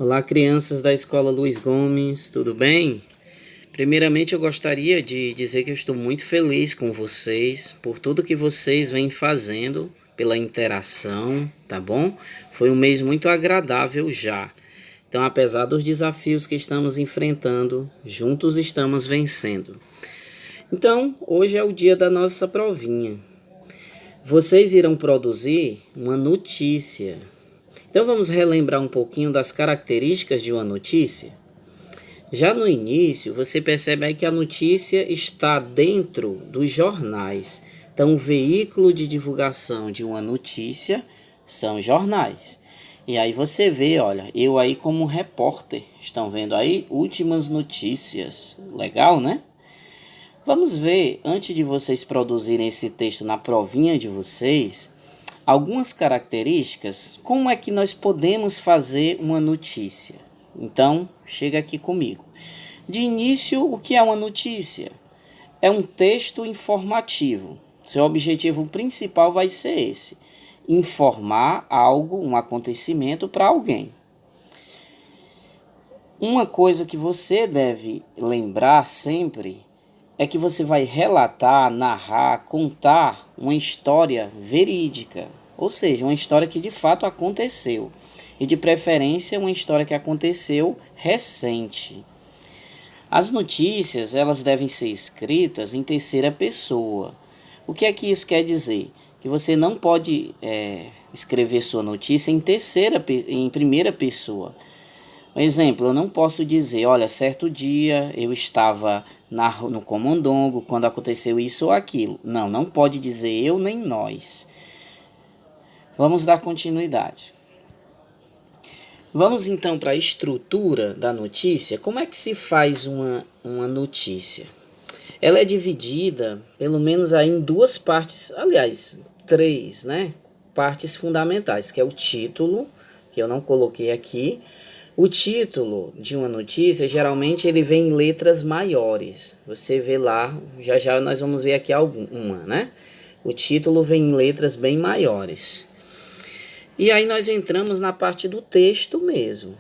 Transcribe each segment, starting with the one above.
Olá, crianças da Escola Luiz Gomes, tudo bem? Primeiramente, eu gostaria de dizer que eu estou muito feliz com vocês, por tudo que vocês vêm fazendo, pela interação, tá bom? Foi um mês muito agradável já. Então, apesar dos desafios que estamos enfrentando, juntos estamos vencendo. Então, hoje é o dia da nossa provinha. Vocês irão produzir uma notícia. Então, vamos relembrar um pouquinho das características de uma notícia? Já no início, você percebe aí que a notícia está dentro dos jornais. Então, o veículo de divulgação de uma notícia são jornais. E aí você vê, olha, eu aí como repórter, estão vendo aí? Últimas notícias. Legal, né? Vamos ver, antes de vocês produzirem esse texto na provinha de vocês, algumas características, como é que nós podemos fazer uma notícia. Então, chega aqui comigo. De início, o que é uma notícia? É um texto informativo. Seu objetivo principal vai ser esse: informar algo, um acontecimento para alguém. Uma coisa que você deve lembrar sempre é que você vai relatar, narrar, contar uma história verídica, ou seja, uma história que de fato aconteceu, e de preferência uma história que aconteceu recente. As notícias, elas devem ser escritas em terceira pessoa. O que é que isso quer dizer? Que você não pode escrever sua notícia em primeira pessoa. Por exemplo, eu não posso dizer, olha, certo dia eu estava no Comondongo quando aconteceu isso ou aquilo. Não, não pode dizer eu nem nós. Vamos dar continuidade. Vamos então para a estrutura da notícia. Como é que se faz uma notícia? Ela é dividida, pelo menos aí, em duas partes, aliás, três, né? Partes fundamentais, que é o título, que eu não coloquei aqui. O título de uma notícia, geralmente ele vem em letras maiores. Você vê lá, já já nós vamos ver aqui uma, né? O título vem em letras bem maiores. E aí nós entramos na parte do texto mesmo.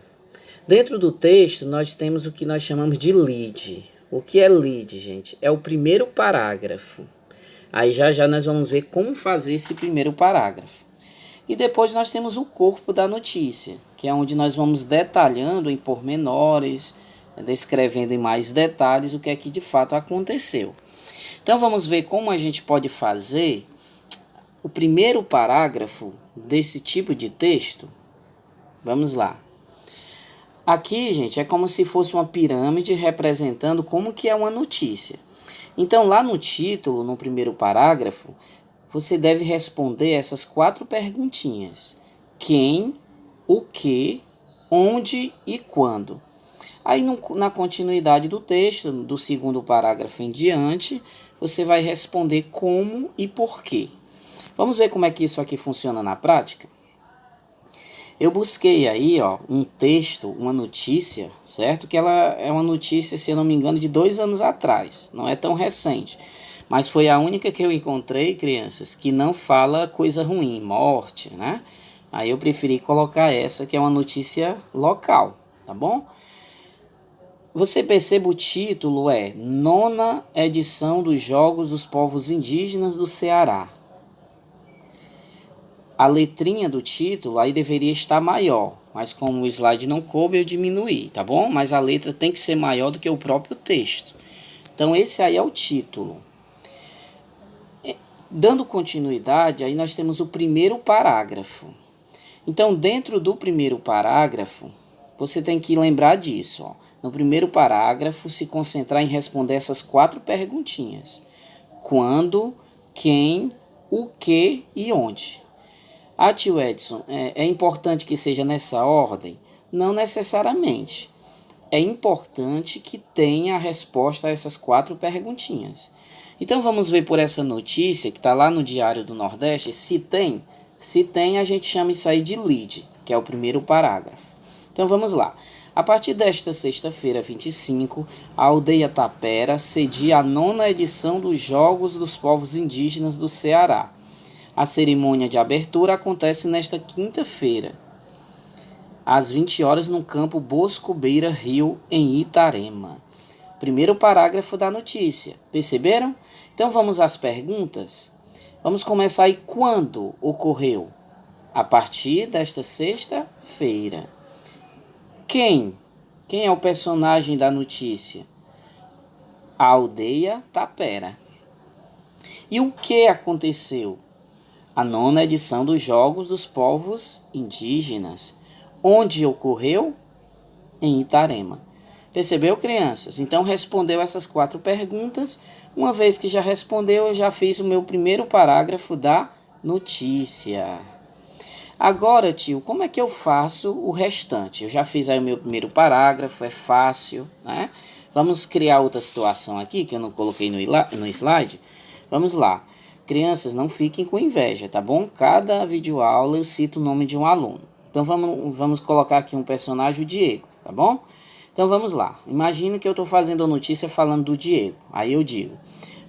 Dentro do texto nós temos o que nós chamamos de lead. O que é lead, gente? É o primeiro parágrafo. Aí já já nós vamos ver como fazer esse primeiro parágrafo. E depois nós temos o corpo da notícia, que é onde nós vamos detalhando em pormenores, descrevendo em mais detalhes o que é que de fato aconteceu. Então vamos ver como a gente pode fazer o primeiro parágrafo desse tipo de texto. Vamos lá. Aqui, gente, é como se fosse uma pirâmide representando como que é uma notícia. Então lá no título, no primeiro parágrafo, você deve responder essas 4 perguntinhas: quem, o que, onde e quando. Aí na continuidade do texto, do segundo parágrafo em diante, você vai responder como e porquê. Vamos ver como é que isso aqui funciona na prática? Eu busquei aí um texto, uma notícia, certo? Que ela é uma notícia, se eu não me engano, de 2 anos atrás, não é tão recente. Mas foi a única que eu encontrei, crianças, que não fala coisa ruim, morte, né? Aí eu preferi colocar essa, que é uma notícia local, tá bom? Você percebe o título é Nona edição dos Jogos dos Povos Indígenas do Ceará. A letrinha do título aí deveria estar maior, mas como o slide não coube, eu diminuí, tá bom? Mas a letra tem que ser maior do que o próprio texto. Então esse aí é o título. Dando continuidade, aí nós temos o primeiro parágrafo. Então, dentro do primeiro parágrafo, você tem que lembrar disso. No primeiro parágrafo, se concentrar em responder essas 4 perguntinhas: quando, quem, o que e onde. Tio Edson, é importante que seja nessa ordem? Não necessariamente. É importante que tenha a resposta a essas 4 perguntinhas. Então vamos ver por essa notícia que está lá no Diário do Nordeste, se tem. Se tem, a gente chama isso aí de lead, que é o primeiro parágrafo. Então vamos lá. A partir desta sexta-feira, 25, a aldeia Tapera cedia a 9ª edição dos Jogos dos Povos Indígenas do Ceará. A cerimônia de abertura acontece nesta quinta-feira. às 20 horas no campo Bosco Beira Rio, em Itarema. Primeiro parágrafo da notícia. Perceberam? Então vamos às perguntas. Vamos começar aí. Quando ocorreu? A partir desta sexta-feira. Quem? Quem é o personagem da notícia? A aldeia Tapera. E o que aconteceu? A 9ª edição dos Jogos dos Povos Indígenas. Onde ocorreu? Em Itarema. Percebeu, crianças? Então respondeu essas 4 perguntas. Uma vez que já respondeu, eu já fiz o meu primeiro parágrafo da notícia. Agora, tio, como é que eu faço o restante? Eu já fiz aí o meu primeiro parágrafo, é fácil, né? Vamos criar outra situação aqui, que eu não coloquei no slide. Vamos lá. Crianças, não fiquem com inveja, tá bom? Cada videoaula eu cito o nome de um aluno. Então vamos colocar aqui um personagem, o Diego, tá bom? Então vamos lá. Imagina que eu estou fazendo a notícia falando do Diego. Aí eu digo: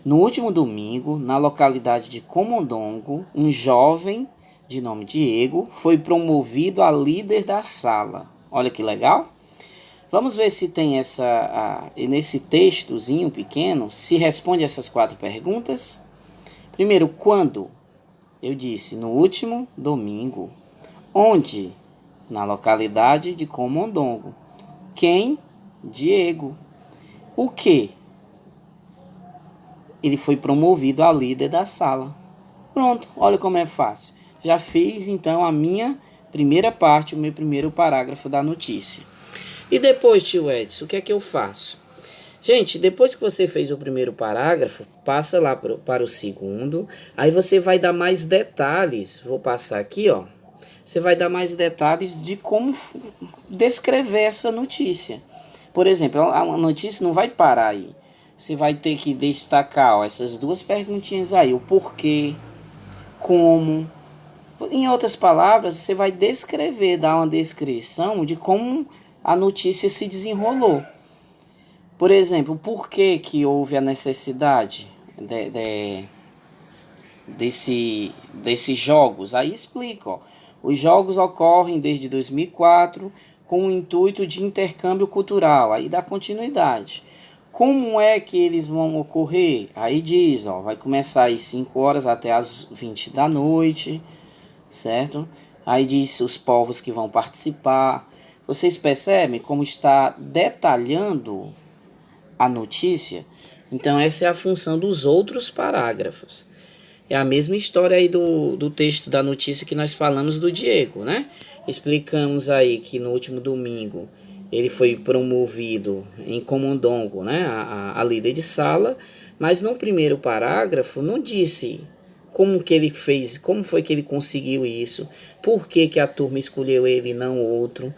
no último domingo, na localidade de Comondongo, um jovem de nome Diego foi promovido a líder da sala. Olha que legal. Vamos ver se tem nesse textozinho pequeno, se responde essas 4 perguntas. Primeiro, quando? Eu disse, no último domingo. Onde? Na localidade de Comondongo. Quem? Diego. O que? Ele foi promovido a líder da sala. Pronto, olha como é fácil. Já fiz então a minha primeira parte, o meu primeiro parágrafo da notícia. E depois, tio Edson, o que é que eu faço? Gente, depois que você fez o primeiro parágrafo, passa lá para o segundo. Aí você vai dar mais detalhes. Vou passar aqui, ó. Você vai dar mais detalhes de como descrever essa notícia. Por exemplo, a notícia não vai parar aí. Você vai ter que destacar, ó, essas 2 perguntinhas aí. O porquê, como. Em outras palavras, você vai descrever, dar uma descrição de como a notícia se desenrolou. Por exemplo, por que houve a necessidade desses jogos? Aí explica, ó. Os jogos ocorrem desde 2004 com o intuito de intercâmbio cultural. Aí dá continuidade. Como é que eles vão ocorrer? Aí diz, ó, vai começar às 5 horas até às 20 da noite, certo? Aí diz os povos que vão participar. Vocês percebem como está detalhando a notícia? Então essa é a função dos outros parágrafos. É a mesma história aí do texto da notícia que nós falamos do Diego, né? Explicamos aí que no último domingo ele foi promovido em Comondongo, né? A líder de sala, mas no primeiro parágrafo não disse como que ele fez, como foi que ele conseguiu isso, por que a turma escolheu ele e não outro.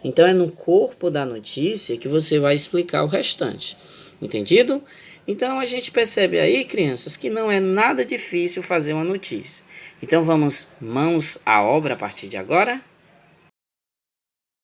Então é no corpo da notícia que você vai explicar o restante. Entendido? Então a gente percebe aí, crianças, que não é nada difícil fazer uma notícia. Então vamos mãos à obra a partir de agora?